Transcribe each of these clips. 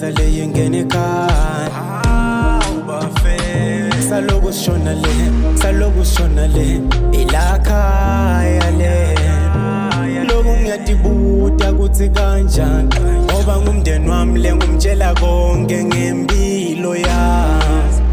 nyanza le yengene ekhaya saloku shona le ilakhaya le loku ngiyadibuta kutsi kanjani ngoba ngumndeni wami le ngumtshela konke ngempilo yami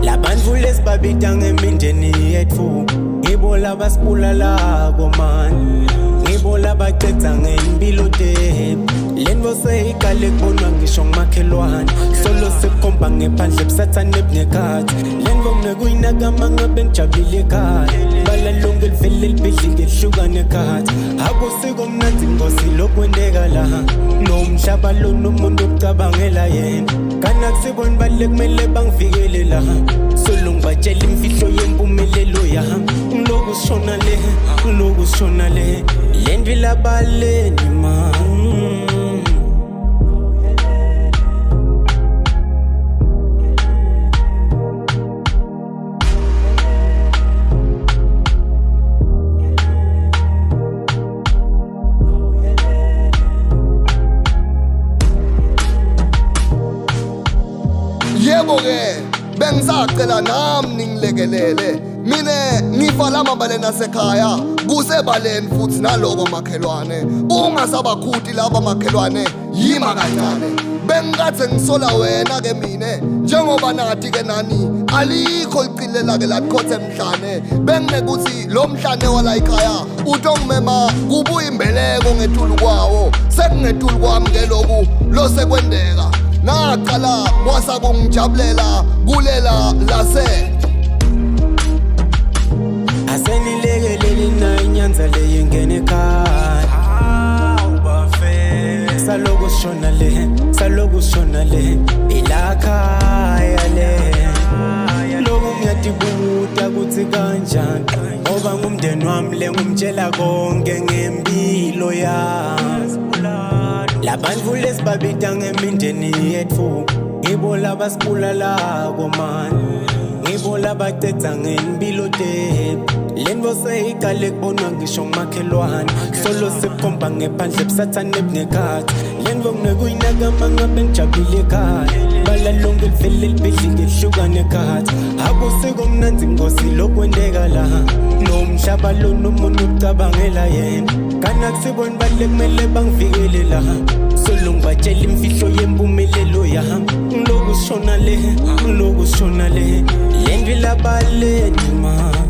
labantfu lesibabita ngemindeni yetfu ngibo labasibulalako mani ngibo labacedza ngempilo tebu lento seyikale kubonwa ngisho ngumakhelwane solo sikhomba ngephandle busathane ebunekhathi lento ngekuyinakama ngabe ngijabulile ekhaya bala lonke livele libhidlike lihlukane ekhathi akusiko mnanzi ngosi lokwenteka la nomhlaba lo nomuntu okucabangela yena kana kusibona balule kumele bangivikele la solo ngibatshela imfihlo yempumelelo yami ngiloku sishona le lento ilabaleni man Yebo ke bengisacela nami ningilekelele mina ngivala amabale nasekhaya kusebaleni futhi naloko makhelwane ungasabakhuti laba makhelwane yima kancane bengikathe ngisola wena ke mina njengoba nathi ke nani alikho licile ke lakhothe emhlane bengikuthi lo mhlane wala ekhaya utongimema kubuya imbeleko ngethulu kwawo sekungethulu kwami ke lokhu lo sekwendeka naqala kwasa kungijabulela kulela lase asenilekelele na inyanza le yengene ekhaya saloku shona le ilakhaya le loku ngiyadibuta kutsi kanjani ngoba ngumndeni wami le ngumtshela konke ngempilo yami labantfu lesibabita ngemindeni yetfu ngibo labasibulalako mani ngibo labacedza ngempilo tebu lento seyikale kubonwa ngisho ngumakhelwane solo sikhomba ngephandle busathane ebunekhathi lento ngekuyinakama ngabe ngijabulile ekhaya bala lonke livele libhidlike lihlukane ekhathi akusiko mnanzi ngosi lokwenteka la nomhlaba lo nomuntu okucabangela yena kana kusibona balule kumele bangivikele la solo ngibatshela imfihlo yempumelelo yami ngiloku sishona le lento ilabaleni man